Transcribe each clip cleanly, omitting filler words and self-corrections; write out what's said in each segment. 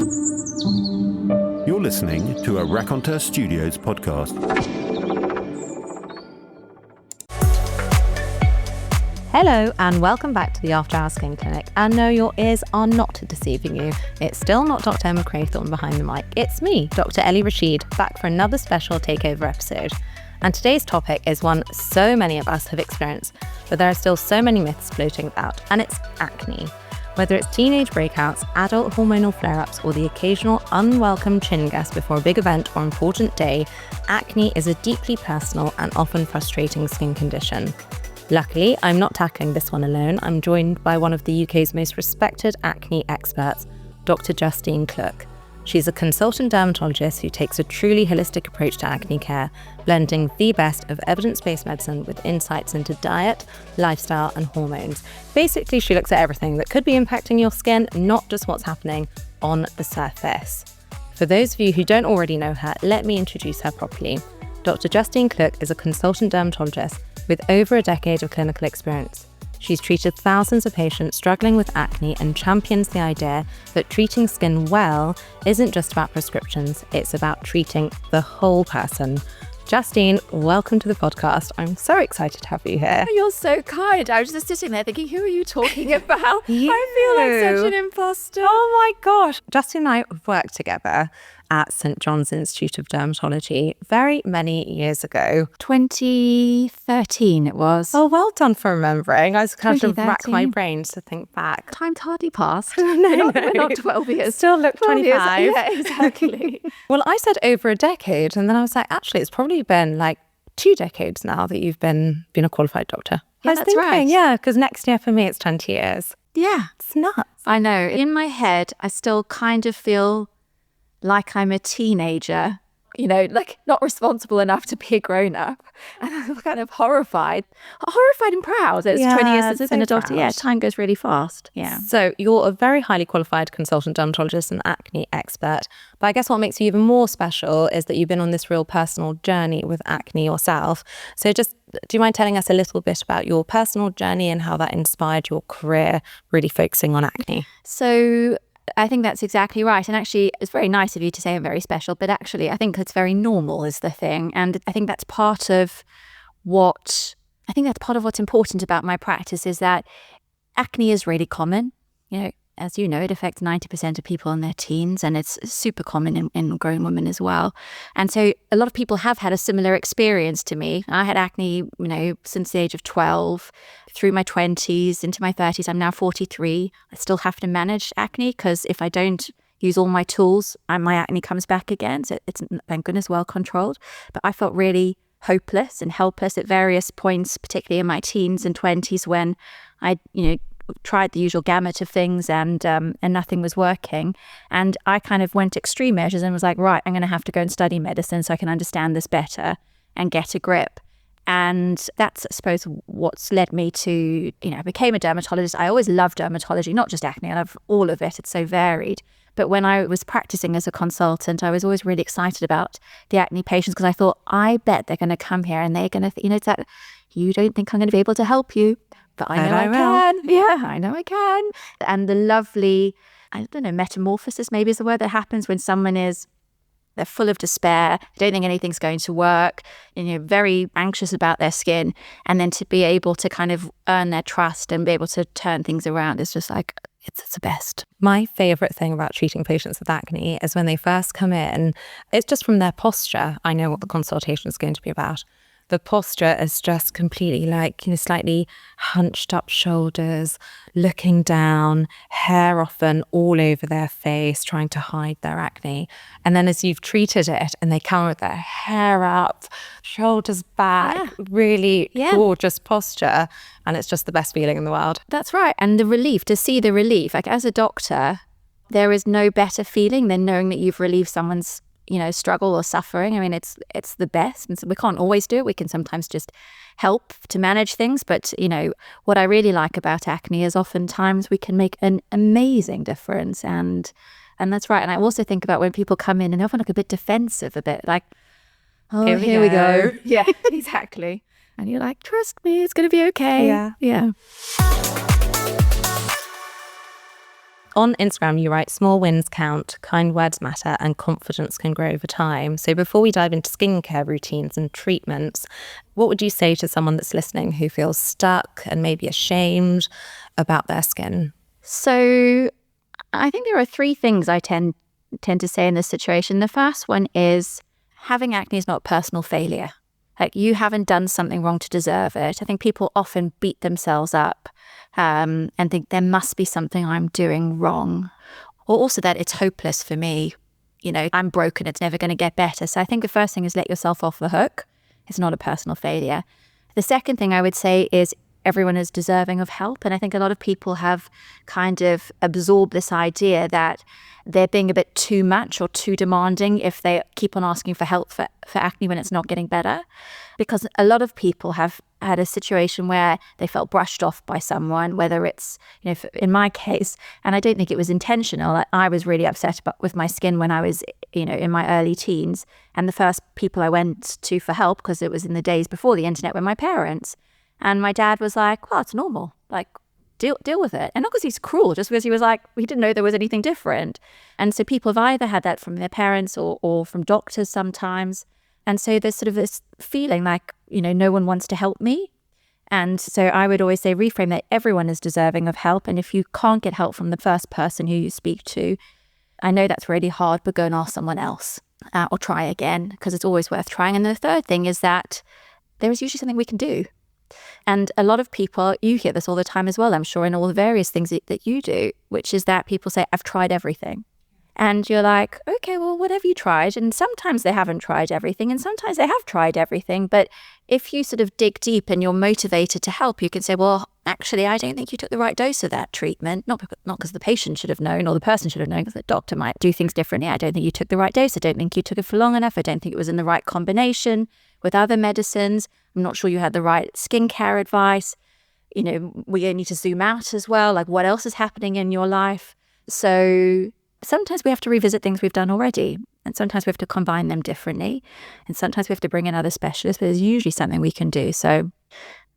You're listening to a Raconteur Studios podcast. Hello and welcome back to the After Hours Skin Clinic. And no, your ears are not deceiving you. It's still not Dr. Emma Craythorne behind the mic. It's me, Dr. Ellie Rashid, back for another special takeover episode. And today's topic is one so many of us have experienced, but there are still so many myths floating about, and it's acne. Whether it's teenage breakouts, adult hormonal flare-ups, or the occasional unwelcome chin guest before a big event or important day, acne is a deeply personal and often frustrating skin condition. Luckily, I'm not tackling this one alone. I'm joined by one of the UK's most respected acne experts, Dr. Justine Kluk. She's a consultant dermatologist who takes a truly holistic approach to acne care, blending the best of evidence-based medicine with insights into diet, lifestyle, and hormones. Basically, she looks at everything that could be impacting your skin, not just what's happening on the surface. For those of you who don't already know her, let me introduce her properly. Dr. Justine Kluk is a consultant dermatologist with over a decade of clinical experience. She's treated thousands of patients struggling with acne and champions the idea that treating skin well isn't just about prescriptions, it's about treating the whole person. Justine, welcome to the podcast. I'm so excited to have you here. Oh, you're so kind. I was just sitting there thinking, who are you talking about? I feel like such an imposter. Oh my gosh. Justine and I have worked together at St. John's Institute of Dermatology very many years ago. 2013 it was. Oh, well done for remembering. I was kind of rack my brains to think back. Time's hardly passed. No. We're not 12 years. Still look 25. Yeah, exactly. Well, I said over a decade, and then I was like, actually, it's probably been like 2 decades now that you've been a qualified doctor. Yeah, that's right. Yeah, because next year for me, it's 20 years. Yeah. It's nuts. I know. In my head, I still kind of feel like I'm a teenager, you know, like not responsible enough to be a grown-up. And I'm kind of horrified and proud that it's 20 years since I've been a doctor. Yeah, time goes really fast. Yeah. So you're a very highly qualified consultant dermatologist and acne expert. But I guess what makes you even more special is that you've been on this real personal journey with acne yourself. So just, do you mind telling us a little bit about your personal journey and how that inspired your career, really focusing on acne? So I think that's exactly right. And actually, it's very nice of you to say I'm very special, but actually, I think it's very normal is the thing. And I think that's part of what's important about my practice is that acne is really common. You know, as you know, it affects 90% of people in their teens, and it's super common in grown women as well. And so a lot of people have had a similar experience to me. I had acne, you know, since the age of 12, through my 20s, into my 30s. I'm now 43. I still have to manage acne because if I don't use all my tools, my acne comes back again. So it's, thank goodness, well controlled. But I felt really hopeless and helpless at various points, particularly in my teens and 20s when I, you know, tried the usual gamut of things and nothing was working. And I kind of went to extreme measures and was like, right, I'm going to have to go and study medicine so I can understand this better and get a grip. And that's, I suppose, what's led me to, you know, I became a dermatologist. I always loved dermatology, not just acne. I love all of it. It's so varied. But when I was practicing as a consultant, I was always really excited about the acne patients because I thought, I bet they're going to come here and they're going to, you know, it's that, you don't think I'm going to be able to help you, but I know I can. Yeah, I know I can. And the lovely, I don't know, metamorphosis maybe is the word that happens when someone they're full of despair, don't think anything's going to work, and you're very anxious about their skin. And then to be able to kind of earn their trust and be able to turn things around is just like, it's the best. My favourite thing about treating patients with acne is when they first come in, it's just from their posture. I know what the consultation is going to be about. The posture is just completely like, you know, slightly hunched up shoulders, looking down, hair often all over their face, trying to hide their acne. And then as you've treated it and they come with their hair up, shoulders back, really gorgeous posture. And it's just the best feeling in the world. That's right. And the relief, to see the relief, like as a doctor, there is no better feeling than knowing that you've relieved someone's, you know, struggle or suffering. I mean, it's the best. And so we can't always do it. We can sometimes just help to manage things. But, you know, what I really like about acne is oftentimes we can make an amazing difference. And that's right. And I also think about when people come in and they often look a bit defensive, a bit like, oh, here we go. Yeah, exactly. And you're like, trust me, it's going to be okay. Yeah. On Instagram, you write, small wins count, kind words matter, and confidence can grow over time. So before we dive into skincare routines and treatments, what would you say to someone that's listening who feels stuck and maybe ashamed about their skin? So I think there are three things I tend to say in this situation. The first one is having acne is not personal failure. Like, you haven't done something wrong to deserve it. I think people often beat themselves up and think there must be something I'm doing wrong, or also that it's hopeless for me. I'm broken, it's never going to get better. So I think the first thing is let yourself off the hook. It's not a personal failure. The second thing I would say is everyone is deserving of help. And I think a lot of people have kind of absorbed this idea that they're being a bit too much or too demanding if they keep on asking for help for acne when it's not getting better. Because a lot of people have had a situation where they felt brushed off by someone, whether it's, in my case, and I don't think it was intentional. I was really upset with my skin when I was, in my early teens. And the first people I went to for help, because it was in the days before the internet, were my parents. And my dad was like, well, it's normal. Like, deal with it. And not because he's cruel, just because he was like, he didn't know there was anything different. And so people have either had that from their parents or from doctors sometimes. And so there's sort of this feeling like, no one wants to help me. And so I would always say, reframe that everyone is deserving of help. And if you can't get help from the first person who you speak to, I know that's really hard, but go and ask someone else or try again, because it's always worth trying. And the third thing is that there is usually something we can do. And a lot of people, you hear this all the time as well, I'm sure, in all the various things that you do, which is that people say, I've tried everything. And you're like, okay, well, what have you tried? And sometimes they haven't tried everything, and sometimes they have tried everything. But if you sort of dig deep and you're motivated to help, you can say, well, actually, I don't think you took the right dose of that treatment. Not because the patient should have known or the person should have known, because the doctor might do things differently. I don't think you took the right dose. I don't think you took it for long enough. I don't think it was in the right combination with other medicines. I'm not sure you had the right skincare advice. We need to zoom out as well. Like, what else is happening in your life? So sometimes we have to revisit things we've done already. And sometimes we have to combine them differently. And sometimes we have to bring in other specialists, but there's usually something we can do. So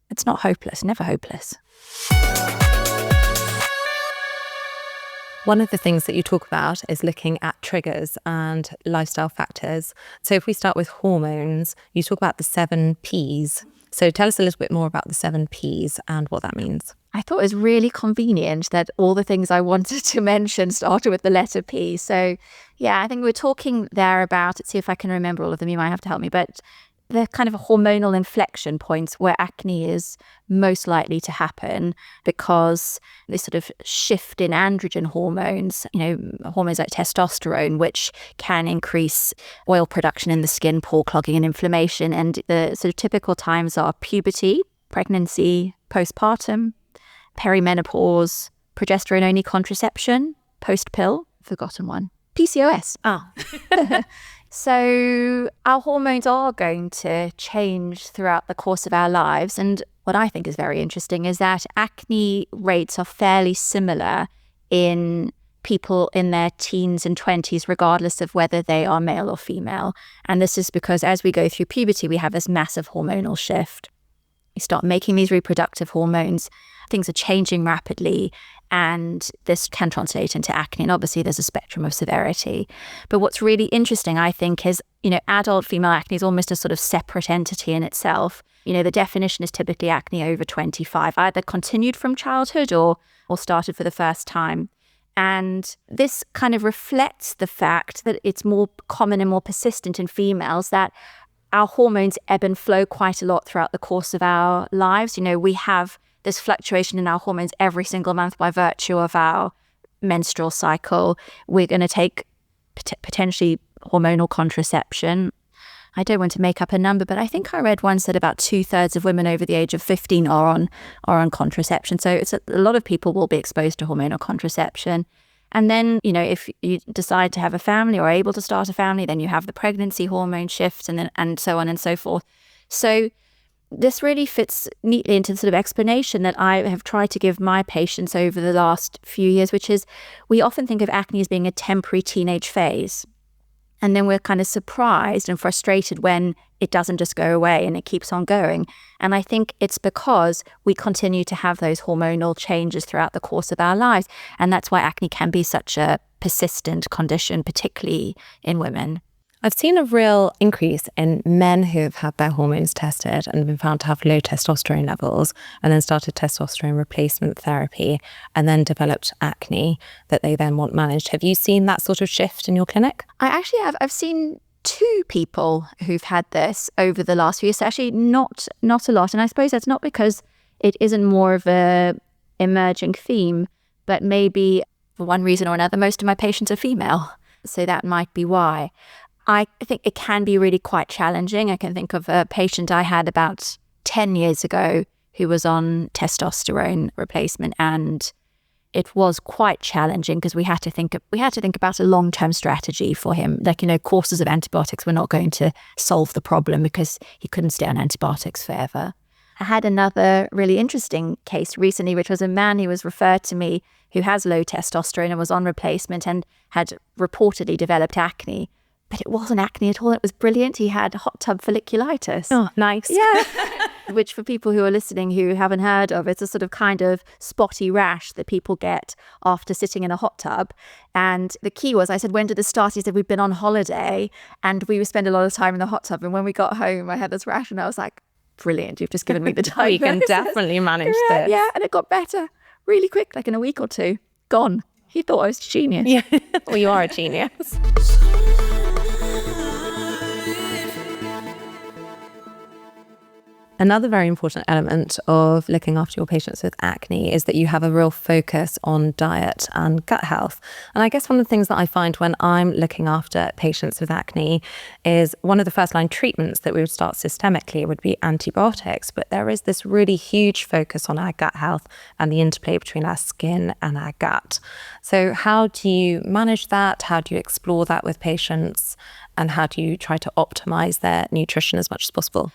it's not hopeless, never hopeless. One of the things that you talk about is looking at triggers and lifestyle factors. So if we start with hormones, you talk about the 7 Ps. So tell us a little bit more about the 7 Ps and what that means. I thought it was really convenient that all the things I wanted to mention started with the letter P. So yeah, I think we're talking there about, let's see if I can remember all of them, you might have to help me, but they're kind of hormonal inflection points where acne is most likely to happen because this sort of shift in androgen hormones, hormones like testosterone, which can increase oil production in the skin, pore clogging and inflammation. And the sort of typical times are puberty, pregnancy, postpartum, perimenopause, progesterone-only contraception, post-pill, forgotten one, PCOS. So our hormones are going to change throughout the course of our lives. And what I think is very interesting is that acne rates are fairly similar in people in their teens and 20s, regardless of whether they are male or female. And this is because as we go through puberty, we have this massive hormonal shift. We start making these reproductive hormones. Things are changing rapidly, and this can translate into acne. And obviously, there's a spectrum of severity. But what's really interesting, I think, is, adult female acne is almost a sort of separate entity in itself. The definition is typically acne over 25, either continued from childhood or started for the first time. And this kind of reflects the fact that it's more common and more persistent in females, that our hormones ebb and flow quite a lot throughout the course of our lives. We have this fluctuation in our hormones every single month by virtue of our menstrual cycle. We're going to take potentially hormonal contraception. I don't want to make up a number, but I think I read once that about 2/3 of women over the age of 15 are on contraception. So it's a lot of people will be exposed to hormonal contraception. And then, if you decide to have a family or are able to start a family, then you have the pregnancy hormone shifts and so on and so forth. So this really fits neatly into the sort of explanation that I have tried to give my patients over the last few years, which is we often think of acne as being a temporary teenage phase. And then we're kind of surprised and frustrated when it doesn't just go away and it keeps on going. And I think it's because we continue to have those hormonal changes throughout the course of our lives. And that's why acne can be such a persistent condition, particularly in women. I've seen a real increase in men who have had their hormones tested and been found to have low testosterone levels and then started testosterone replacement therapy and then developed acne that they then want managed. Have you seen that sort of shift in your clinic? I actually have. I've seen 2 people who've had this over the last few years. Actually, not a lot. And I suppose that's not because it isn't more of a emerging theme, but maybe for one reason or another, most of my patients are female. So that might be why. I think it can be really quite challenging. I can think of a patient I had about 10 years ago who was on testosterone replacement, and it was quite challenging because we had to think about a long-term strategy for him. Like, courses of antibiotics were not going to solve the problem because he couldn't stay on antibiotics forever. I had another really interesting case recently, which was a man who was referred to me who has low testosterone and was on replacement and had reportedly developed acne. But it wasn't acne at all. It was brilliant. He had hot tub folliculitis. Oh, nice. Yeah. Which for people who are listening who haven't heard of, it's a sort of kind of spotty rash that people get after sitting in a hot tub. And the key was, I said, when did this start? He said, we've been on holiday and we would spend a lot of time in the hot tub. And when we got home, I had this rash and I was like, brilliant. You've just given me the time. You can definitely manage this. Yeah. And it got better really quick, like in a week or 2. Gone. He thought I was a genius. Yeah. Well, you are a genius. Another very important element of looking after your patients with acne is that you have a real focus on diet and gut health. And I guess one of the things that I find when I'm looking after patients with acne is one of the first line treatments that we would start systemically would be antibiotics. But there is this really huge focus on our gut health and the interplay between our skin and our gut. So how do you manage that? How do you explore that with patients? And how do you try to optimize their nutrition as much as possible?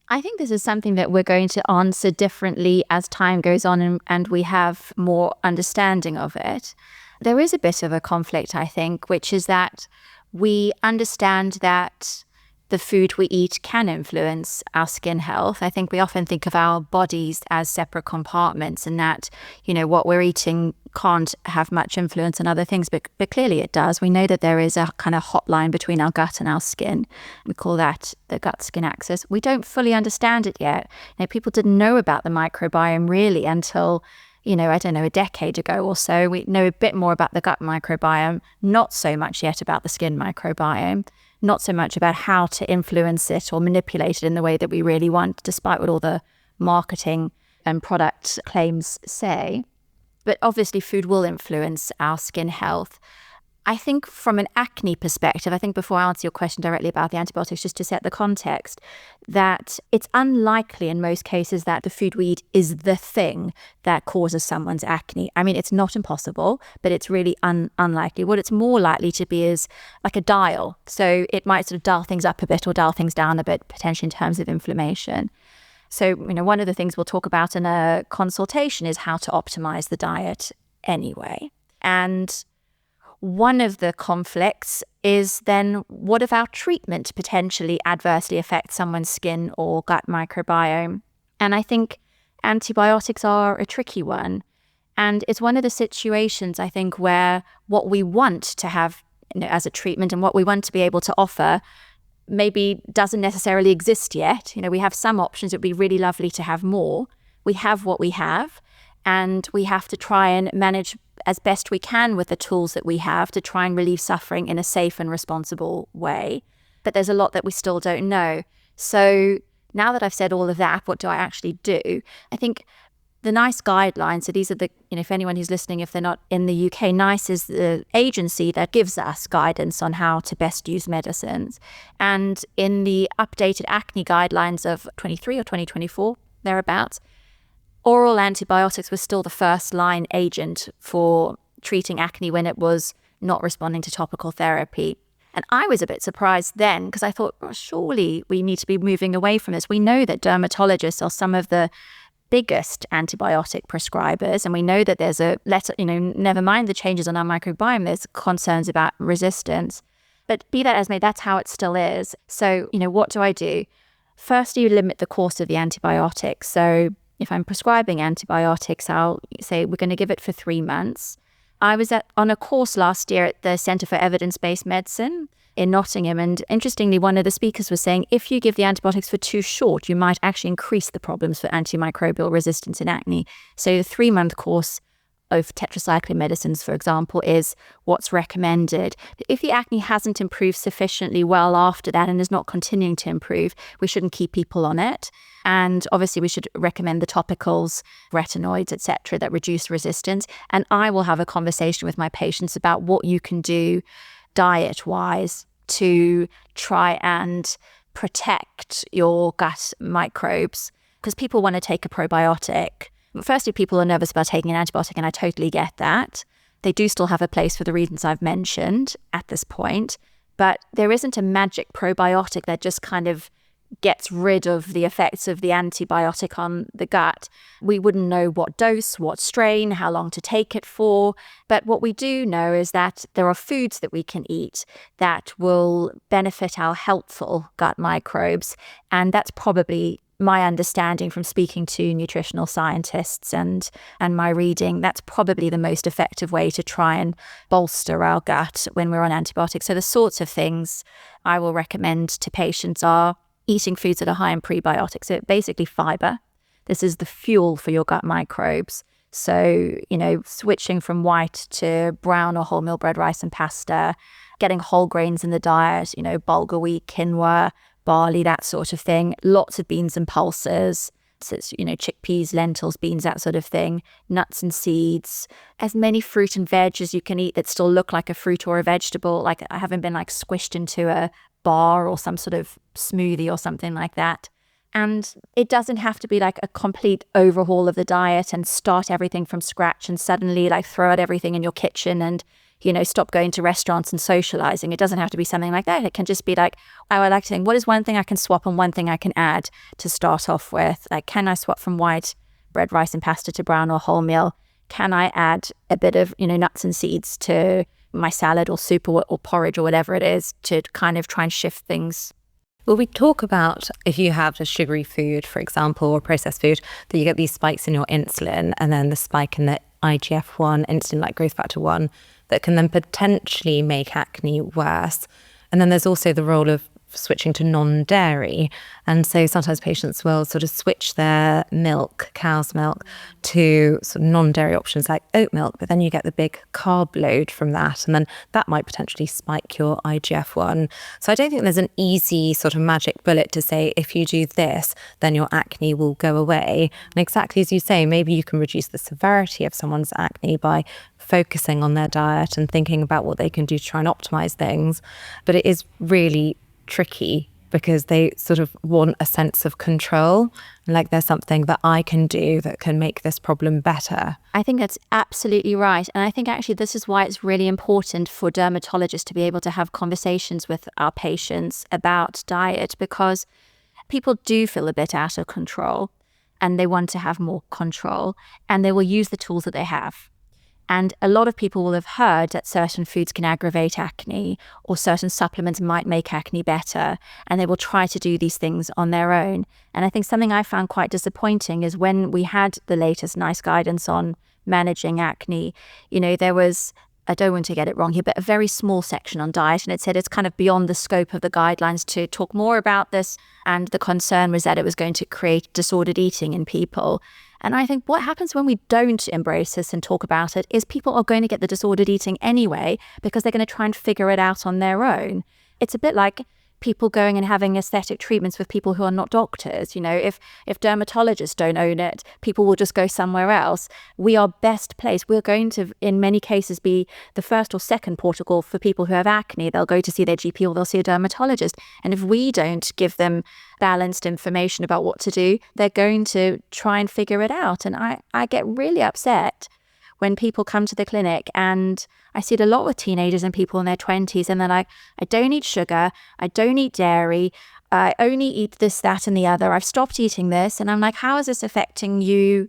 I think this is something that we're going to answer differently as time goes on and we have more understanding of it. There is a bit of a conflict, I think, which is that we understand that the food we eat can influence our skin health. I think we often think of our bodies as separate compartments and that, what we're eating can't have much influence on other things, but clearly it does. We know that there is a kind of hotline between our gut and our skin. We call that the gut-skin axis. We don't fully understand it yet. People didn't know about the microbiome really until, a decade ago or so. We know a bit more about the gut microbiome, not so much yet about the skin microbiome. Not so much about how to influence it or manipulate it in the way that we really want, despite what all the marketing and product claims say. But obviously food will influence our skin health. I think from an acne perspective, I think before I answer your question directly about the antibiotics, just to set the context, that it's unlikely in most cases that the food we eat is the thing that causes someone's acne. I mean, it's not impossible, but it's really unlikely. What it's more likely to be is like a dial. So it might sort of dial things up a bit or dial things down a bit, potentially in terms of inflammation. So, one of the things we'll talk about in a consultation is how to optimize the diet anyway. And one of the conflicts is then what if our treatment potentially adversely affects someone's skin or gut microbiome? And I think antibiotics are a tricky one. And it's one of the situations, I think, where what we want to have as a treatment and what we want to be able to offer maybe doesn't necessarily exist yet. We have some options. It would be really lovely to have more. We have what we have, and we have to try and manage as best we can with the tools that we have to try and relieve suffering in a safe and responsible way. But there's a lot that we still don't know. So now that I've said all of that, what do I actually do? I think the NICE guidelines, so these are the, if anyone who's listening, if they're not in the UK, NICE is the agency that gives us guidance on how to best use medicines. And in the updated acne guidelines of 23 or 2024, thereabouts, oral antibiotics was still the first line agent for treating acne when it was not responding to topical therapy. And I was a bit surprised then because I thought, well, surely we need to be moving away from this. We know that dermatologists are some of the biggest antibiotic prescribers, and we know that there's never mind the changes on our microbiome, there's concerns about resistance. But be that as may, that's how it still is. So, what do I do? First, you limit the course of the antibiotics. So if I'm prescribing antibiotics, I'll say we're going to give it for 3 months. I was on a course last year at the Centre for Evidence-Based Medicine in Nottingham. And interestingly, one of the speakers was saying, if you give the antibiotics for too short, you might actually increase the problems for antimicrobial resistance in acne. So the 3-month course of tetracycline medicines, for example, is what's recommended. If the acne hasn't improved sufficiently well after that and is not continuing to improve, we shouldn't keep people on it. And obviously we should recommend the topicals, retinoids, etc., that reduce resistance. And I will have a conversation with my patients about what you can do diet-wise to try and protect your gut microbes, because people want to take a probiotic. Firstly, people are nervous about taking an antibiotic, and I totally get that. They do still have a place for the reasons I've mentioned at this point, but there isn't a magic probiotic that just kind of gets rid of the effects of the antibiotic on the gut. We wouldn't know what dose, what strain, how long to take it for. But what we do know is that there are foods that we can eat that will benefit our helpful gut microbes. And that's probably my understanding from speaking to nutritional scientists and my reading. That's probably the most effective way to try and bolster our gut when we're on antibiotics. So the sorts of things I will recommend to patients are eating foods that are high in prebiotics. So basically fiber. This is the fuel for your gut microbes. So, switching from white to brown or wholemeal bread, rice and pasta, getting whole grains in the diet, bulgur wheat, quinoa, barley, that sort of thing. Lots of beans and pulses. So it's, chickpeas, lentils, beans, that sort of thing. Nuts and seeds. As many fruit and veg as you can eat that still look like a fruit or a vegetable. Like I haven't been squished into a bar or some sort of smoothie or something like that. And it doesn't have to be a complete overhaul of the diet and start everything from scratch and suddenly throw out everything in your kitchen and stop going to restaurants and socializing. It doesn't have to be something like that. It can just be I like to think, what is one thing I can swap and one thing I can add to start off with? Can I swap from white bread, rice and pasta to brown or wholemeal? Can I add a bit of, nuts and seeds to my salad or soup or porridge or whatever it is to kind of try and shift things? Well, we talk about if you have a sugary food, for example, or processed food, that you get these spikes in your insulin and then the spike in the IGF-1, insulin-like growth factor 1, that can then potentially make acne worse. And then there's also the role of switching to non-dairy. And so sometimes patients will sort of switch their milk, cow's milk, to sort of non-dairy options like oat milk, but then you get the big carb load from that. And then that might potentially spike your IGF-1. So I don't think there's an easy sort of magic bullet to say, if you do this, then your acne will go away. And exactly as you say, maybe you can reduce the severity of someone's acne by focusing on their diet and thinking about what they can do to try and optimize things. But it is really tricky because they sort of want a sense of control, there's something that I can do that can make this problem better. I think that's absolutely right. And I think actually this is why it's really important for dermatologists to be able to have conversations with our patients about diet, because people do feel a bit out of control and they want to have more control, and they will use the tools that they have. And a lot of people will have heard that certain foods can aggravate acne or certain supplements might make acne better, and they will try to do these things on their own. And I think something I found quite disappointing is when we had the latest NICE guidance on managing acne, there was, I don't want to get it wrong here, but a very small section on diet. And it said it's kind of beyond the scope of the guidelines to talk more about this. And the concern was that it was going to create disordered eating in people. And I think what happens when we don't embrace this and talk about it is people are going to get the disordered eating anyway, because they're going to try and figure it out on their own. It's a bit like people going and having aesthetic treatments with people who are not doctors. If dermatologists don't own it, people will just go somewhere else. We are best placed. We're going to, in many cases, be the first or second port of call for people who have acne. They'll go to see their GP or they'll see a dermatologist. And if we don't give them balanced information about what to do, they're going to try and figure it out. And I get really upset when people come to the clinic, and I see it a lot with teenagers and people in their 20s, and they're like, I don't eat sugar, I don't eat dairy, I only eat this, that, and the other, I've stopped eating this. And I'm like, how is this affecting you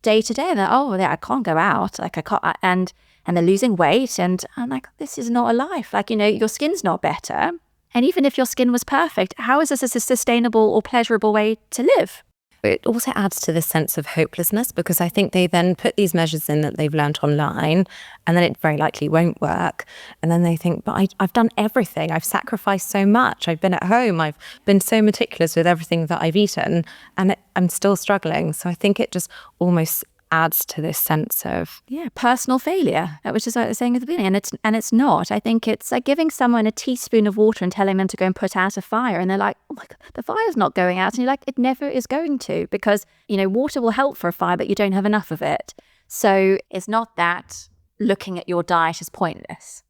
day to day? And they're, oh, yeah, I can't go out, I can't. And and they're losing weight. And I'm like, this is not a life. Like, your skin's not better. And even if your skin was perfect, how is this a sustainable or pleasurable way to live? It also adds to this sense of hopelessness, because I think they then put these measures in that they've learnt online, and then it very likely won't work. And then they think, but I've done everything. I've sacrificed so much. I've been at home. I've been so meticulous with everything that I've eaten, and I'm still struggling. So I think it just almost adds to this sense of personal failure, which is what I was saying at the beginning. And it's not. I think it's like giving someone a teaspoon of water and telling them to go and put out a fire, and they're like, oh my God, the fire's not going out. And you're like, it never is going to, because water will help for a fire, but you don't have enough of it. So it's not that looking at your diet is pointless.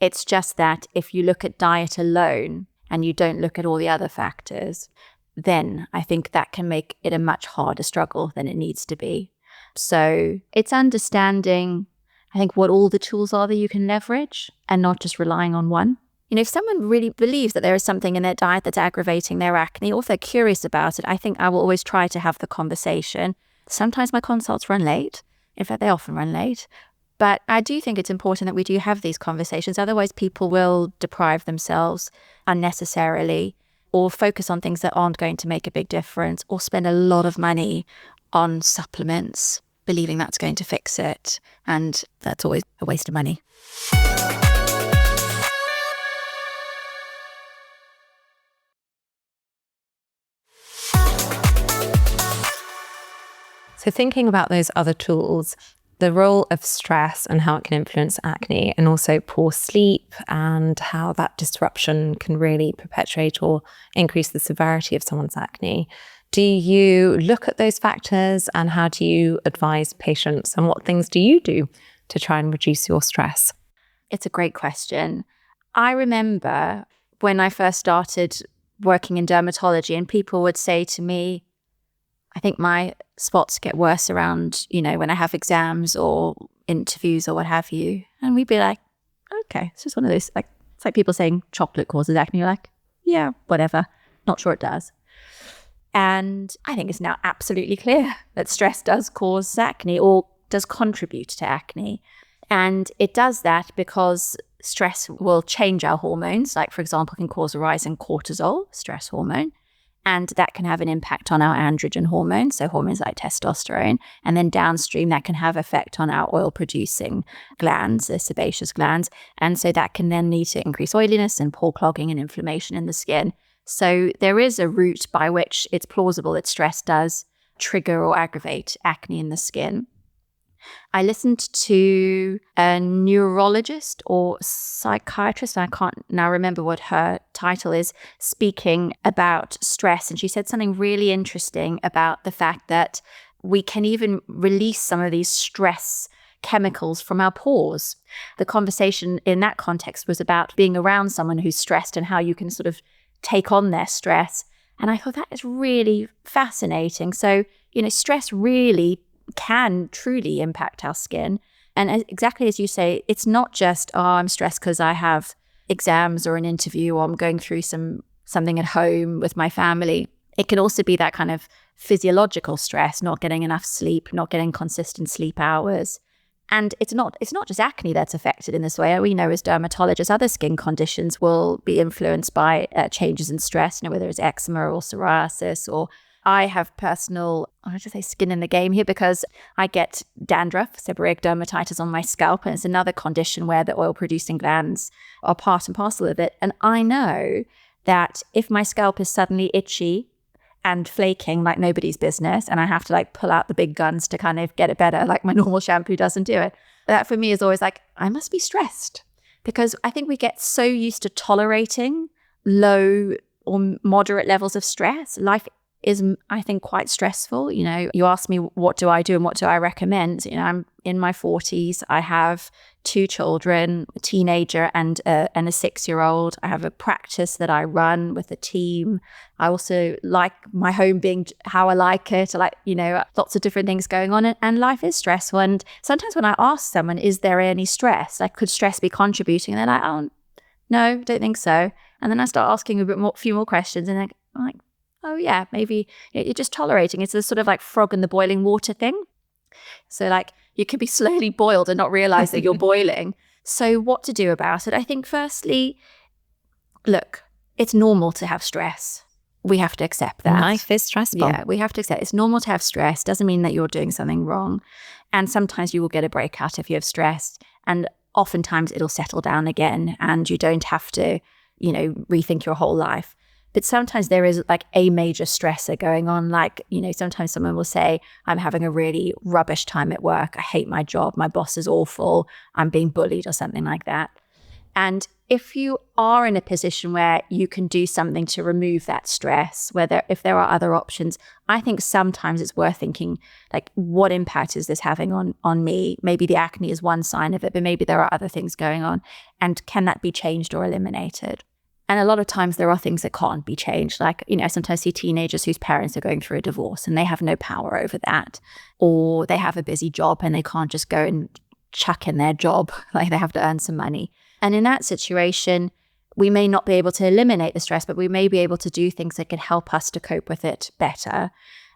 It's just that if you look at diet alone and you don't look at all the other factors, then I think that can make it a much harder struggle than it needs to be. So it's understanding, I think, what all the tools are that you can leverage and not just relying on one. If someone really believes that there is something in their diet that's aggravating their acne, or if they're curious about it, I think I will always try to have the conversation. Sometimes my consults run late. In fact, they often run late. But I do think it's important that we do have these conversations. Otherwise, people will deprive themselves unnecessarily, or focus on things that aren't going to make a big difference, or spend a lot of money on supplements, believing that's going to fix it. And that's always a waste of money. So thinking about those other tools, the role of stress and how it can influence acne, and also poor sleep and how that disruption can really perpetuate or increase the severity of someone's acne. Do you look at those factors, and how do you advise patients, and what things do you do to try and reduce your stress? It's a great question. I remember when I first started working in dermatology, and people would say to me, I think my spots get worse around, when I have exams or interviews or what have you. And we'd be like, okay, it's just one of those, like, it's like people saying chocolate causes acne. You're like, yeah, whatever. Not sure it does. And I think it's now absolutely clear that stress does cause acne, or does contribute to acne. And it does that because stress will change our hormones. Like, for example, can cause a rise in cortisol, stress hormone. And that can have an impact on our androgen hormones, so hormones like testosterone. And then downstream, that can have effect on our oil-producing glands, the sebaceous glands. And so that can then lead to increased oiliness and pore clogging and inflammation in the skin. So there is a route by which it's plausible that stress does trigger or aggravate acne in the skin. I listened to a neurologist or psychiatrist, and I can't now remember what her title is, speaking about stress. And she said something really interesting about the fact that we can even release some of these stress chemicals from our pores. The conversation in that context was about being around someone who's stressed and how you can sort of take on their stress. And I thought that is really fascinating. So, stress really can truly impact our skin. And exactly as you say, it's not just, I'm stressed because I have exams or an interview, or I'm going through something at home with my family. It can also be that kind of physiological stress, not getting enough sleep, not getting consistent sleep hours. And it's not just acne that's affected in this way. We know as dermatologists, other skin conditions will be influenced by changes in stress, whether it's eczema or psoriasis. Or I have personal, I want to say skin in the game here, because I get dandruff, seborrheic dermatitis on my scalp. And it's another condition where the oil-producing glands are part and parcel of it. And I know that if my scalp is suddenly itchy and flaking like nobody's business, and I have to pull out the big guns to kind of get it better, like my normal shampoo doesn't do it. That for me is always like, I must be stressed, because I think we get so used to tolerating low or moderate levels of stress. Life is, I think, quite stressful. You ask me, what do I do and what do I recommend? I'm in my 40s. I have 2 children, a teenager and a 6-year-old. I have a practice that I run with a team. I also like my home being how I like it. I like, lots of different things going on, and life is stressful. And sometimes when I ask someone, is there any stress? Could stress be contributing? And they're like, oh, no, don't think so. And then I start asking a few more questions, and I'm like, oh yeah, maybe you're just tolerating. It's a sort of like frog in the boiling water thing. So like you could be slowly boiled and not realize that you're boiling. So what to do about it? I think firstly, look, it's normal to have stress. We have to accept that. Life is stressful. Yeah, we have to accept it's normal to have stress. Doesn't mean that you're doing something wrong. And sometimes you will get a breakout if you have stress. And oftentimes it'll settle down again and you don't have to, rethink your whole life. But sometimes there is like a major stressor going on. Like, sometimes someone will say, I'm having a really rubbish time at work. I hate my job. My boss is awful. I'm being bullied or something like that. And if you are in a position where you can do something to remove that stress, if there are other options, I think sometimes it's worth thinking, like, what impact is this having on me? Maybe the acne is one sign of it, but maybe there are other things going on. And can that be changed or eliminated? And a lot of times there are things that can't be changed. Like, sometimes I see teenagers whose parents are going through a divorce and they have no power over that. Or they have a busy job and they can't just go and chuck in their job. Like, they have to earn some money. And in that situation, we may not be able to eliminate the stress, but we may be able to do things that can help us to cope with it better.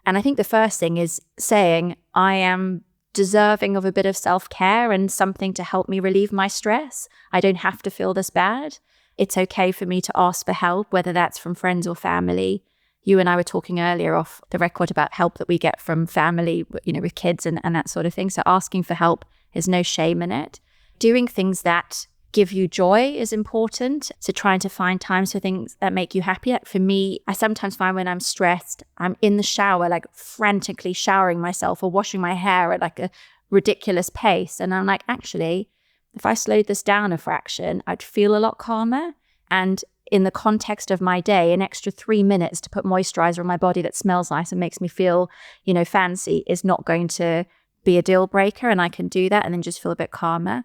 And I think the first thing is saying, I am deserving of a bit of self-care and something to help me relieve my stress. I don't have to feel this bad. It's okay for me to ask for help, whether that's from friends or family. You and I were talking earlier off the record about help that we get from family, with kids and that sort of thing. So asking for help, there's no shame in it. Doing things that give you joy is important. So trying to find times for things that make you happy. Like for me, I sometimes find when I'm stressed, I'm in the shower, like frantically showering myself or washing my hair at like a ridiculous pace. And I'm like, actually, if I slowed this down a fraction, I'd feel a lot calmer. And in the context of my day, an extra 3 minutes to put moisturizer on my body that smells nice and makes me feel, fancy is not going to be a deal breaker. And I can do that and then just feel a bit calmer.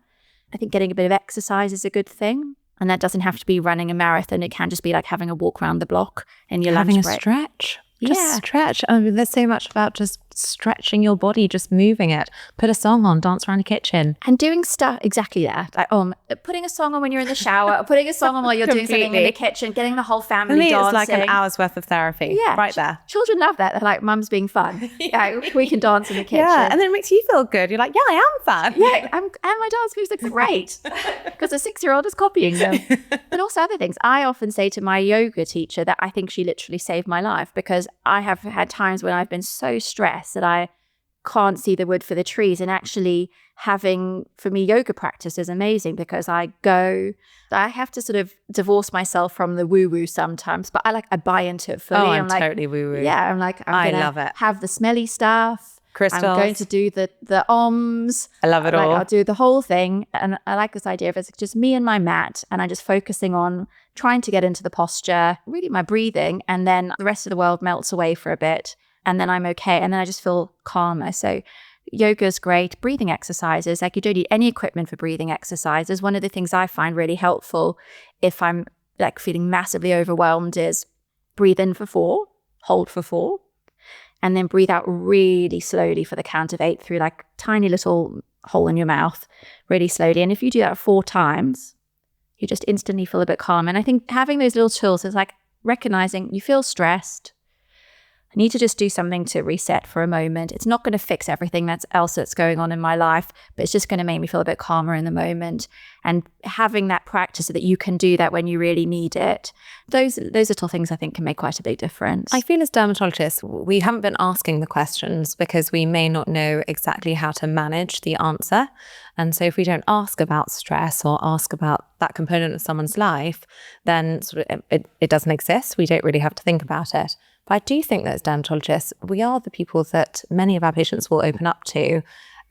I think getting a bit of exercise is a good thing. And that doesn't have to be running a marathon. It can just be like having a walk around the block in your lunch break. Having a stretch. Just stretch. I mean, there's so much about just stretching your body, just moving it. Put a song on, dance around the kitchen. And doing stuff, exactly that. Like, putting a song on when you're in the shower, or putting a song on while you're doing something in the kitchen, getting the whole family For me, dancing. it's like an hour's worth of therapy. Yeah. Right there. Children love that. They're like, Mum's being fun. Yeah, we can dance in the kitchen. Yeah, and then it makes you feel good. You're like, yeah, I am fun. Yeah, and my dance moves are great because a 6-year-old is copying them. But also other things. I often say to my yoga teacher that I think she literally saved my life, because I have had times when I've been so stressed that I can't see the wood for the trees. And actually having, for me, yoga practice is amazing, because I have to sort of divorce myself from the woo-woo sometimes, but I buy into it fully. Oh, I'm totally woo-woo. Yeah, I love it. Have the smelly stuff. Crystals. I'm going to do the OMS. I love it all. I'll do the whole thing. And I like this idea of it's just me and my mat, and I'm just focusing on trying to get into the posture, really my breathing, and then the rest of the world melts away for a bit, and then I'm okay. And then I just feel calmer. So yoga's great. Breathing exercises, like you don't need any equipment for breathing exercises. One of the things I find really helpful if I'm like feeling massively overwhelmed is breathe in for 4, hold for 4, and then breathe out really slowly for the count of 8 through like tiny little hole in your mouth, really slowly. And if you do that 4 times, you just instantly feel a bit calm. And I think having those little tools is like recognizing you feel stressed. I need to just do something to reset for a moment. It's not going to fix everything else that's going on in my life, but it's just going to make me feel a bit calmer in the moment. And having that practice so that you can do that when you really need it, those little things I think can make quite a big difference. I feel as dermatologists, we haven't been asking the questions because we may not know exactly how to manage the answer. And so if we don't ask about stress or ask about that component of someone's life, then it doesn't exist. We don't really have to think about it. But I do think that as dermatologists, we are the people that many of our patients will open up to.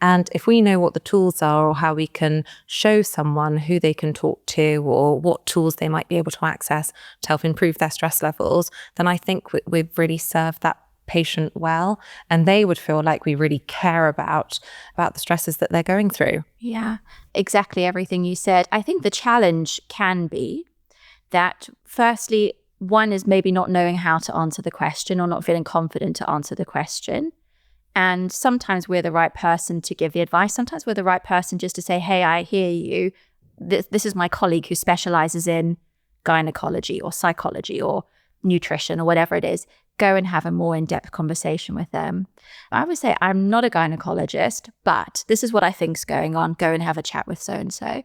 And if we know what the tools are, or how we can show someone who they can talk to, or what tools they might be able to access to help improve their stress levels, then I think we've really served that patient well, and they would feel like we really care about the stresses that they're going through. Yeah, exactly everything you said. I think the challenge can be that, firstly, one is maybe not knowing how to answer the question or not feeling confident to answer the question. And sometimes we're the right person to give the advice. Sometimes we're the right person just to say, hey, I hear you. This is my colleague who specializes in gynecology or psychology or nutrition or whatever it is. go and have a more in-depth conversation with them. I would say, I'm not a gynecologist, but this is what I think's going on. Go and have a chat with so-and-so.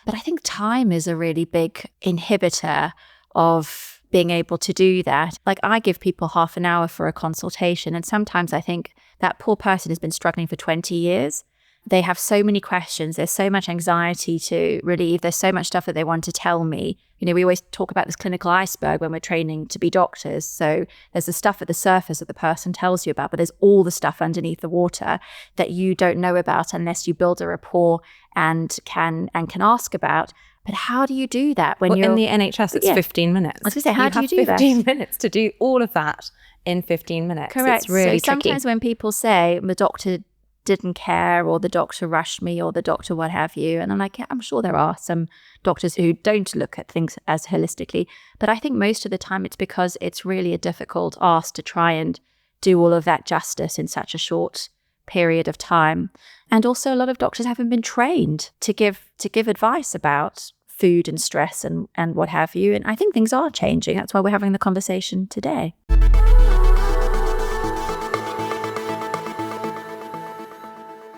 But I think time is a really big inhibitor of being able to do that. Like, I give people half an hour for a consultation, and sometimes I think that poor person has been struggling for 20 years. They have so many questions. There's so much anxiety to relieve. There's so much stuff that they want to tell me. We always talk about this clinical iceberg when we're training to be doctors. So there's the stuff at the surface that the person tells you about, but there's all the stuff underneath the water that you don't know about unless you build a rapport and can ask about. But how do you do that when you're in the NHS? It's 15 minutes. I was going to say, how do you do that? 15 minutes to do all of that in 15 minutes. Correct. It's really so tricky. Sometimes when people say the doctor didn't care, or the doctor rushed me, or the doctor what have you, and I'm like, yeah, I'm sure there are some doctors who don't look at things as holistically, but I think most of the time it's because it's really a difficult ask to try and do all of that justice in such a short period of time. And also, a lot of doctors haven't been trained to give advice about food and stress and what have you. And I think things are changing. That's why we're having the conversation today.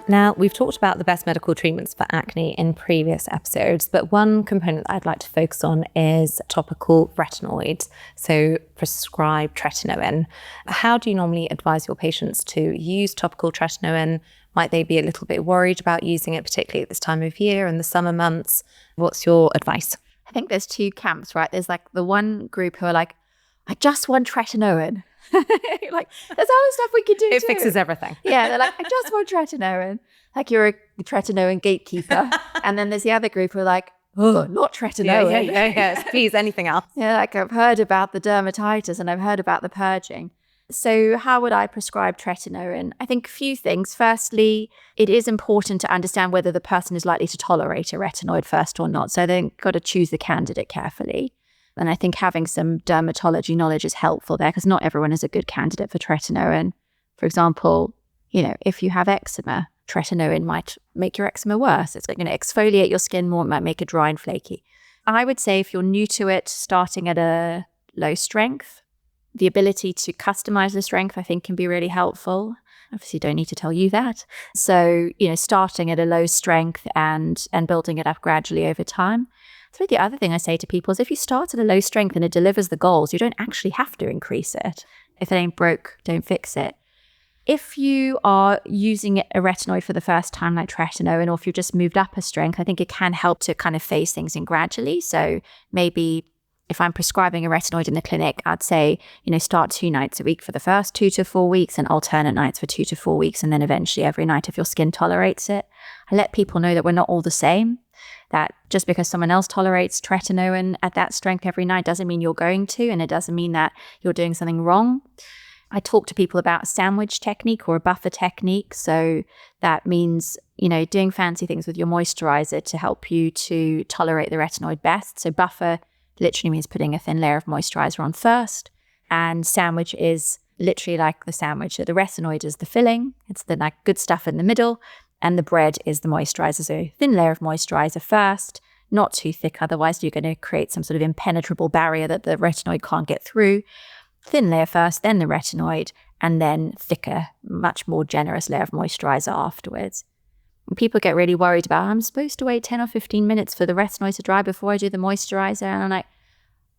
Now, we've talked about the best medical treatments for acne in previous episodes, but one component that I'd like to focus on is topical retinoids, so prescribed tretinoin. How do you normally advise your patients to use topical tretinoin? Might they be a little bit worried about using it, particularly at this time of year in the summer months? What's your advice? I think there's two camps, right? There's like the one group who are like, I just want tretinoin. Like, there's other stuff we can do It too. fixes everything. Yeah, they're like, I just want tretinoin. Like, you're a tretinoin gatekeeper. And then there's the other group who are like, oh, not tretinoin. Yeah. Please, anything else. Yeah, like, I've heard about the dermatitis and I've heard about the purging. So how would I prescribe tretinoin? I think a few things. Firstly, it is important to understand whether the person is likely to tolerate a retinoid first or not. So they've got to choose the candidate carefully. And I think having some dermatology knowledge is helpful there, because not everyone is a good candidate for tretinoin. For example, if you have eczema, tretinoin might make your eczema worse. It's going to exfoliate your skin more. It might make it dry and flaky. I would say if you're new to it, starting at a low strength, the ability to customize the strength, I think, can be really helpful. Obviously, don't need to tell you that. So, starting at a low strength and building it up gradually over time. So the other thing I say to people is, if you start at a low strength and it delivers the goals, you don't actually have to increase it. If it ain't broke, don't fix it. If you are using a retinoid for the first time, like tretinoin, or if you've just moved up a strength, I think it can help to kind of phase things in gradually. So maybe if I'm prescribing a retinoid in the clinic, I'd say, start 2 nights a week for the first 2 to 4 weeks, and alternate nights for 2 to 4 weeks, and then eventually every night if your skin tolerates it. I let people know that we're not all the same. That just because someone else tolerates tretinoin at that strength every night doesn't mean you're going to, and it doesn't mean that you're doing something wrong. I talk to people about a sandwich technique or a buffer technique. So that means, doing fancy things with your moisturizer to help you to tolerate the retinoid best. So buffer literally means putting a thin layer of moisturizer on first, and sandwich is literally like the sandwich. So the retinoid is the filling. It's the good stuff in the middle. And the bread is the moisturizer. So thin layer of moisturizer first, not too thick. Otherwise, you're going to create some sort of impenetrable barrier that the retinoid can't get through. Thin layer first, then the retinoid, and then thicker, much more generous layer of moisturizer afterwards. And people get really worried about, I'm supposed to wait 10 or 15 minutes for the retinoid to dry before I do the moisturizer. And I'm like,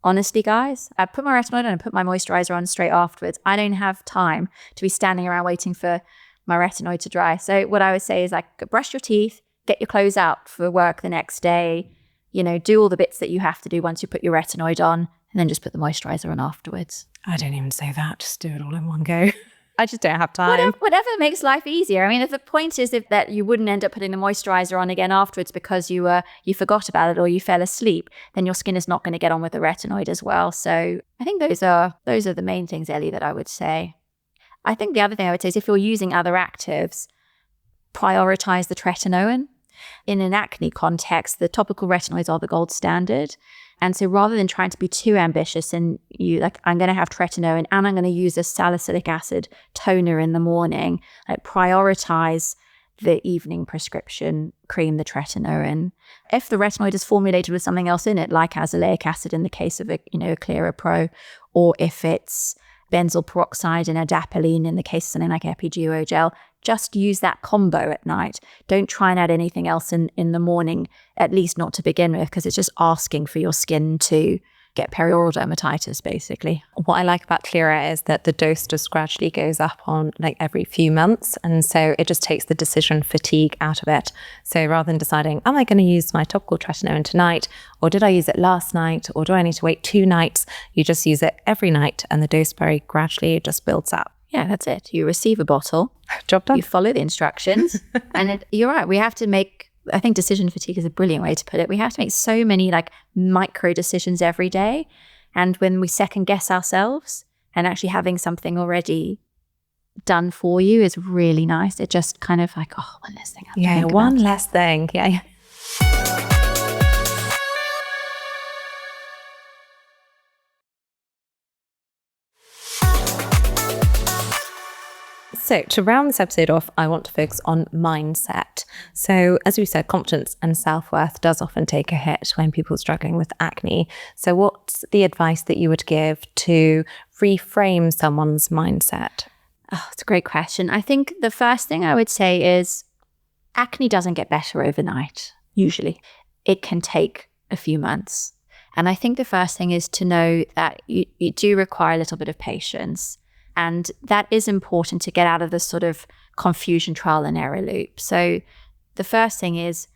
honestly, guys, I put my retinoid on and put my moisturizer on straight afterwards. I don't have time to be standing around waiting for my retinoid to dry. So what I would say is, brush your teeth, get your clothes out for work the next day, do all the bits that you have to do once you put your retinoid on, and then just put the moisturizer on afterwards. I don't even say that. Just do it all in one go. I just don't have time. Whatever makes life easier. I mean, if the point is that you wouldn't end up putting the moisturizer on again afterwards because you forgot about it or you fell asleep, then your skin is not going to get on with the retinoid as well. So I think those are the main things, Ellie, that I would say. I think the other thing I would say is, if you're using other actives, prioritize the tretinoin. In an acne context, the topical retinoids are the gold standard. And so rather than trying to be too ambitious and I'm going to have tretinoin and I'm going to use a salicylic acid toner in the morning, prioritize the evening prescription cream, the tretinoin. If the retinoid is formulated with something else in it, like azelaic acid in the case of a Clearer Pro, or if it's benzoyl peroxide and adapalene in the case of something like Epiduo gel. Just use that combo at night. Don't try and add anything else in the morning, at least not to begin with, because it's just asking for your skin to get perioral dermatitis, basically. What I like about Cleara is that the dose just gradually goes up on like every few months. And so it just takes the decision fatigue out of it. So rather than deciding, am I going to use my topical tretinoin tonight? Or did I use it last night? Or do I need to wait 2 nights? You just use it every night and the dose very gradually just builds up. Yeah, that's it. You receive a bottle. Job done. You follow the instructions. And you're right. We have to make, I think decision fatigue is a brilliant way to put it. We have to make so many like micro decisions every day. And when we second guess ourselves, and actually having something already done for you is really nice. It just kind of like, oh, one less thing. Yeah, one less thing. Yeah. So to round this episode off, I want to focus on mindset. So as we said, confidence and self-worth does often take a hit when people are struggling with acne. So what's the advice that you would give to reframe someone's mindset? Oh, it's a great question. I think the first thing I would say is acne doesn't get better overnight, usually. It can take a few months. And I think the first thing is to know that you do require a little bit of patience. And that is important to get out of this sort of confusion, trial and error loop. So the first thing is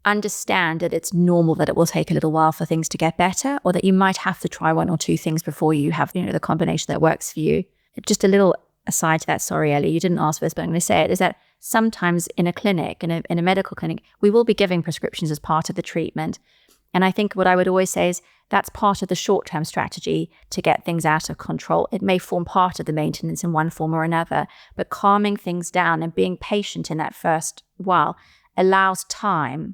understand that it's normal that it will take a little while for things to get better, or that you might have to try 1 or 2 things before you have, the combination that works for you. Just a little aside to that, sorry, Ellie, you didn't ask for this, but I'm going to say it, is that sometimes in a clinic, in a medical clinic, we will be giving prescriptions as part of the treatment. And I think what I would always say is that's part of the short-term strategy to get things out of control. It may form part of the maintenance in one form or another, but calming things down and being patient in that first while allows time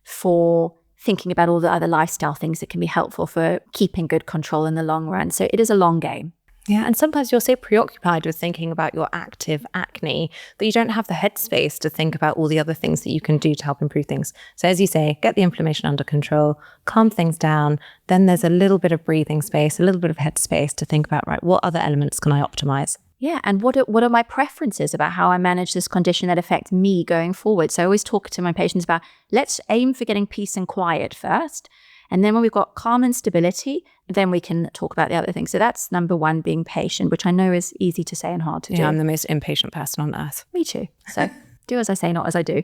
for thinking about all the other lifestyle things that can be helpful for keeping good control in the long run. So it is a long game. Yeah, and sometimes you're so preoccupied with thinking about your active acne that you don't have the headspace to think about all the other things that you can do to help improve things. So as you say, get the inflammation under control, calm things down. Then there's a little bit of breathing space, a little bit of headspace to think about, right, what other elements can I optimize? Yeah, and what are my preferences about how I manage this condition that affect me going forward? So I always talk to my patients about, let's aim for getting peace and quiet first. And then when we've got calm and stability, then we can talk about the other things. So that's number 1, being patient, which I know is easy to say and hard to do. Yeah, I'm the most impatient person on earth. Me too. So do as I say, not as I do.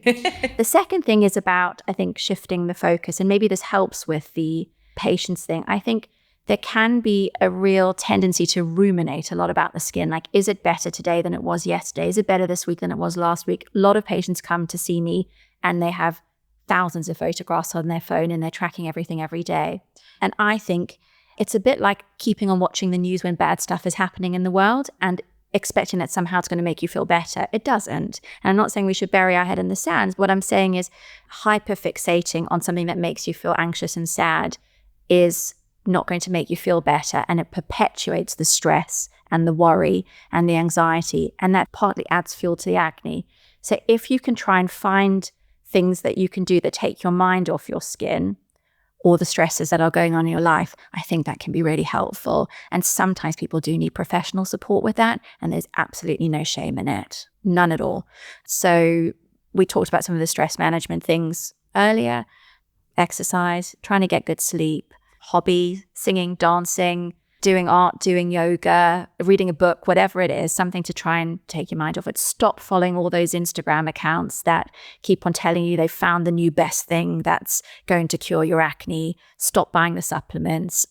The second thing is about, I think, shifting the focus. And maybe this helps with the patience thing. I think there can be a real tendency to ruminate a lot about the skin. Like, is it better today than it was yesterday? Is it better this week than it was last week? A lot of patients come to see me and they have thousands of photographs on their phone and they're tracking everything every day. And I think it's a bit like keeping on watching the news when bad stuff is happening in the world and expecting that somehow it's going to make you feel better. It doesn't. And I'm not saying we should bury our head in the sand. What I'm saying is hyperfixating on something that makes you feel anxious and sad is not going to make you feel better. And it perpetuates the stress and the worry and the anxiety. And that partly adds fuel to the acne. So if you can try and find things that you can do that take your mind off your skin or the stresses that are going on in your life, I think that can be really helpful. And sometimes people do need professional support with that, and there's absolutely no shame in it. None at all. So we talked about some of the stress management things earlier. Exercise, trying to get good sleep, hobby, singing, dancing, doing art, doing yoga, reading a book, whatever it is, something to try and take your mind off it. Stop following all those Instagram accounts that keep on telling you they've found the new best thing that's going to cure your acne. Stop buying the supplements,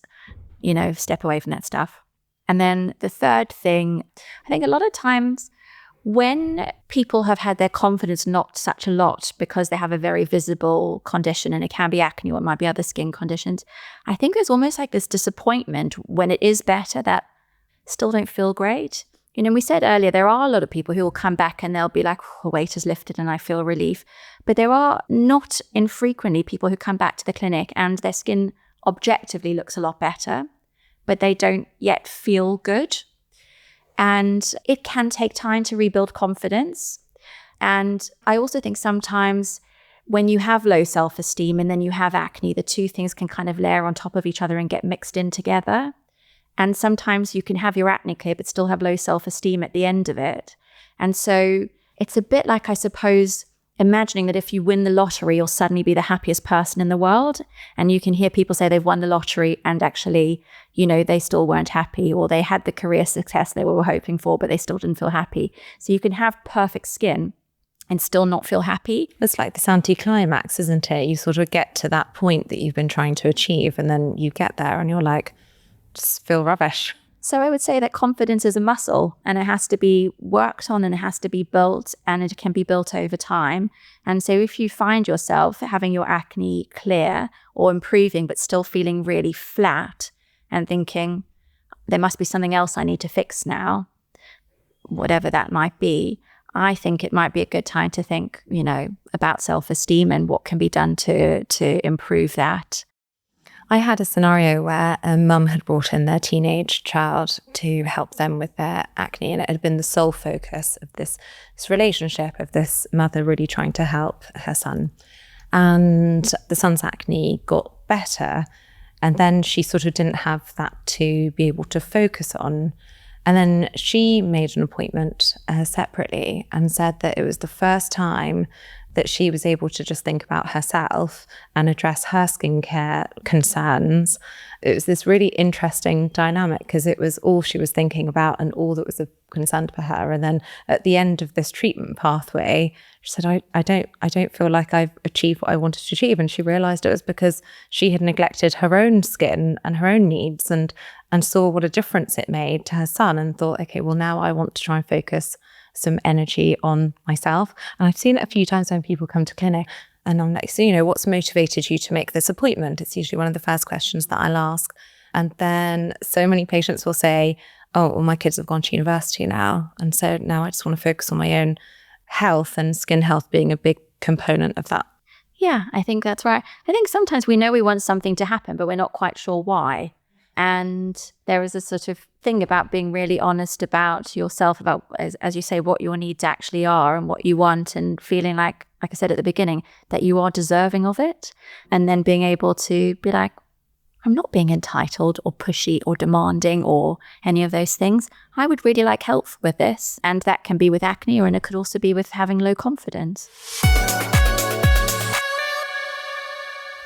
step away from that stuff. And then the third thing, I think a lot of times when people have had their confidence knocked such a lot because they have a very visible condition, and it can be acne or it might be other skin conditions, I think there's almost like this disappointment when it is better that still don't feel great. We said earlier, there are a lot of people who will come back and they'll be like, the weight has lifted and I feel relief. But there are not infrequently people who come back to the clinic and their skin objectively looks a lot better, but they don't yet feel good. And it can take time to rebuild confidence. And I also think sometimes when you have low self-esteem and then you have acne, the two things can kind of layer on top of each other and get mixed in together. And sometimes you can have your acne clear, but still have low self-esteem at the end of it. And so it's a bit like, I suppose, imagining that if you win the lottery, you'll suddenly be the happiest person in the world. And you can hear people say they've won the lottery and actually, they still weren't happy, or they had the career success they were hoping for, but they still didn't feel happy. So you can have perfect skin and still not feel happy. It's like this anticlimax, isn't it? You sort of get to that point that you've been trying to achieve, and then you get there and you're like, just feel rubbish. So I would say that confidence is a muscle, and it has to be worked on, and it has to be built, and it can be built over time. And so if you find yourself having your acne clear or improving, but still feeling really flat and thinking, there must be something else I need to fix now, whatever that might be, I think it might be a good time to think, about self-esteem and what can be done to improve that. I had a scenario where a mum had brought in their teenage child to help them with their acne, and it had been the sole focus of this relationship of this mother really trying to help her son. And the son's acne got better, and then she sort of didn't have that to be able to focus on. And then she made an appointment separately and said that it was the first time that she was able to just think about herself and address her skincare concerns. It was this really interesting dynamic because it was all she was thinking about and all that was a concern for her. And then at the end of this treatment pathway, she said, I don't feel like I've achieved what I wanted to achieve. And she realized it was because she had neglected her own skin and her own needs, and saw what a difference it made to her son, and thought, okay, well, now I want to try and focus some energy on myself. And I've seen it a few times when people come to clinic and I'm like, so, what's motivated you to make this appointment? It's usually one of the first questions that I'll ask. And then so many patients will say, oh, well, my kids have gone to university now, and so now I just want to focus on my own health, and skin health being a big component of that. Yeah, I think that's right. I think sometimes we know we want something to happen, but we're not quite sure why. And there is a sort of thing about being really honest about yourself, about, as you say, what your needs actually are and what you want, and feeling like I said at the beginning, that you are deserving of it. And then being able to be like, I'm not being entitled or pushy or demanding or any of those things. I would really like help with this. And that can be with acne, and it could also be with having low confidence.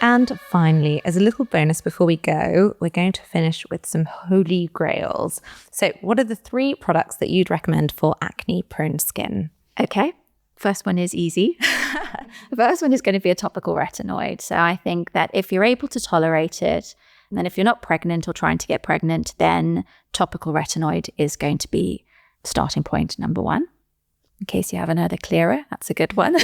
And finally, as a little bonus before we go, we're going to finish with some holy grails. So what are the 3 products that you'd recommend for acne-prone skin? Okay. First one is easy. The first one is going to be a topical retinoid. So I think that if you're able to tolerate it, and then if you're not pregnant or trying to get pregnant, then topical retinoid is going to be starting point number 1. In case you haven't heard a clearer, that's a good one.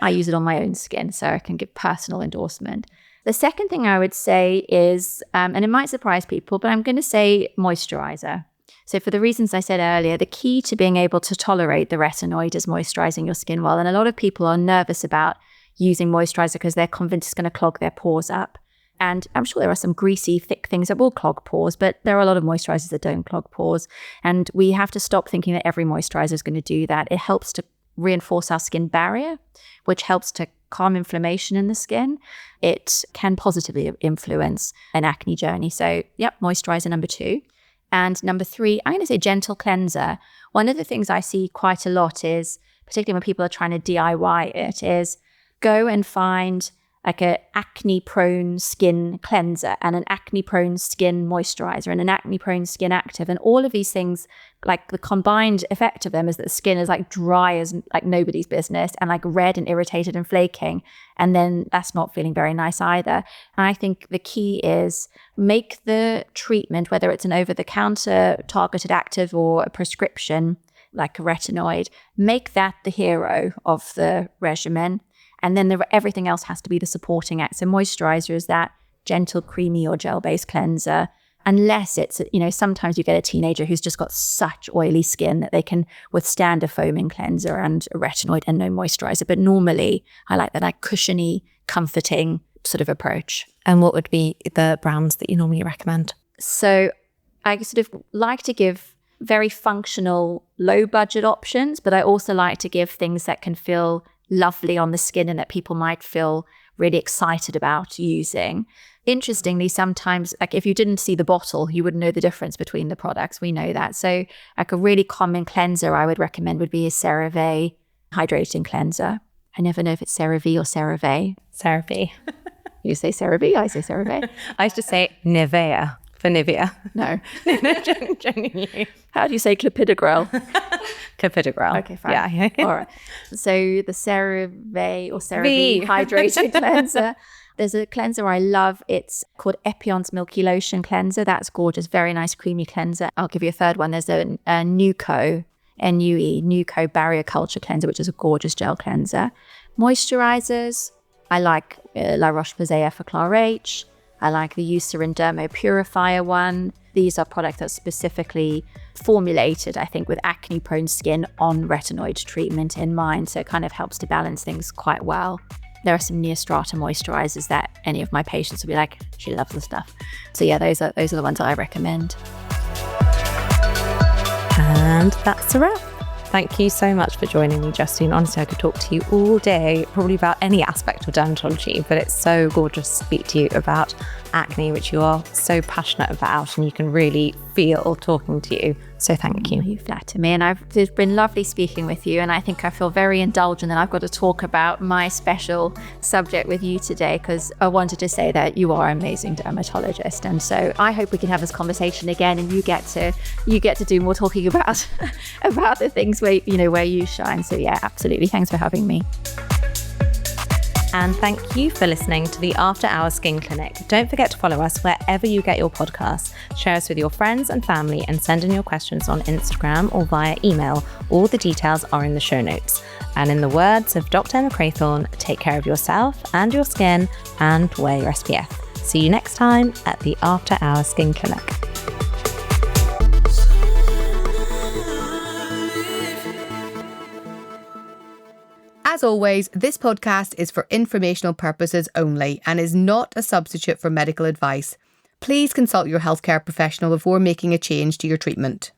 I use it on my own skin, so I can give personal endorsement. The second thing I would say is, and it might surprise people, but I'm going to say moisturizer. So for the reasons I said earlier, the key to being able to tolerate the retinoid is moisturizing your skin well. And a lot of people are nervous about using moisturizer because they're convinced it's going to clog their pores up. And I'm sure there are some greasy, thick things that will clog pores, but there are a lot of moisturizers that don't clog pores. And we have to stop thinking that every moisturizer is going to do that. It helps to reinforce our skin barrier, which helps to calm inflammation in the skin. It can positively influence an acne journey. So, yep, moisturizer number 2. And number 3, I'm going to say gentle cleanser. One of the things I see quite a lot is, particularly when people are trying to DIY it, is go and find like an acne-prone skin cleanser and an acne-prone skin moisturizer and an acne-prone skin active. And all of these things, like the combined effect of them is that the skin is like dry as like nobody's business and like red and irritated and flaking. And then that's not feeling very nice either. And I think the key is make the treatment, whether it's an over-the-counter targeted active or a prescription like a retinoid, make that the hero of the regimen. And then everything else has to be the supporting act. So moisturizer is that gentle, creamy or gel-based cleanser. Unless it's, sometimes you get a teenager who's just got such oily skin that they can withstand a foaming cleanser and a retinoid and no moisturizer. But normally I like that like cushiony, comforting sort of approach. And what would be the brands that you normally recommend? So I sort of like to give very functional, low budget options, but I also like to give things that can feel lovely on the skin and that people might feel really excited about using. interestingly, sometimes, like if you didn't see the bottle, you wouldn't know the difference between the products. We know that. So like a really common cleanser I would recommend would be a CeraVe hydrating cleanser. I never know if it's CeraVe or CeraVe. CeraVe. You say CeraVe, I say CeraVe. I used to say Nivea for Nivea. No. Genuinely. How do you say clopidogrel? Clopidogrel. Okay, fine. Yeah. All right. So the CeraVe or CeraVe hydrating cleanser. There's a cleanser I love. It's called Epion's Milky Lotion Cleanser. That's gorgeous. Very nice, creamy cleanser. I'll give you a third one. There's a Nuco, N-U-E, Nuco Barrier Culture Cleanser, which is a gorgeous gel cleanser. Moisturizers. I like La Roche-Posay Effaclar H. I like the Eucerin Dermo Purifier one. These are products that are specifically formulated, I think, with acne-prone skin on retinoid treatment in mind. So it kind of helps to balance things quite well. There are some Neostrata moisturizers that any of my patients will be like, she loves the stuff. So yeah, those are the ones that I recommend. And that's a wrap. Thank you so much for joining me, Justine. Honestly, I could talk to you all day, probably about any aspect of dermatology, but it's so gorgeous to speak to you about acne, which you are so passionate about, and you can really feel talking to you. So thank you. You flatter me, and it's been lovely speaking with you, and I think I feel very indulgent that I've got to talk about my special subject with you today, because I wanted to say that you are an amazing dermatologist, and so I hope we can have this conversation again, and you get to do more talking about about the things where you shine. So yeah, absolutely. Thanks for having me. And thank you for listening to the After Hours Skin Clinic. Don't forget to follow us wherever you get your podcasts. Share us with your friends and family, and send in your questions on Instagram or via email. All the details are in the show notes. And in the words of Dr. Emma Craythorne, take care of yourself and your skin, and wear your SPF. See you next time at the After Hours Skin Clinic. As always, this podcast is for informational purposes only and is not a substitute for medical advice. Please consult your healthcare professional before making a change to your treatment.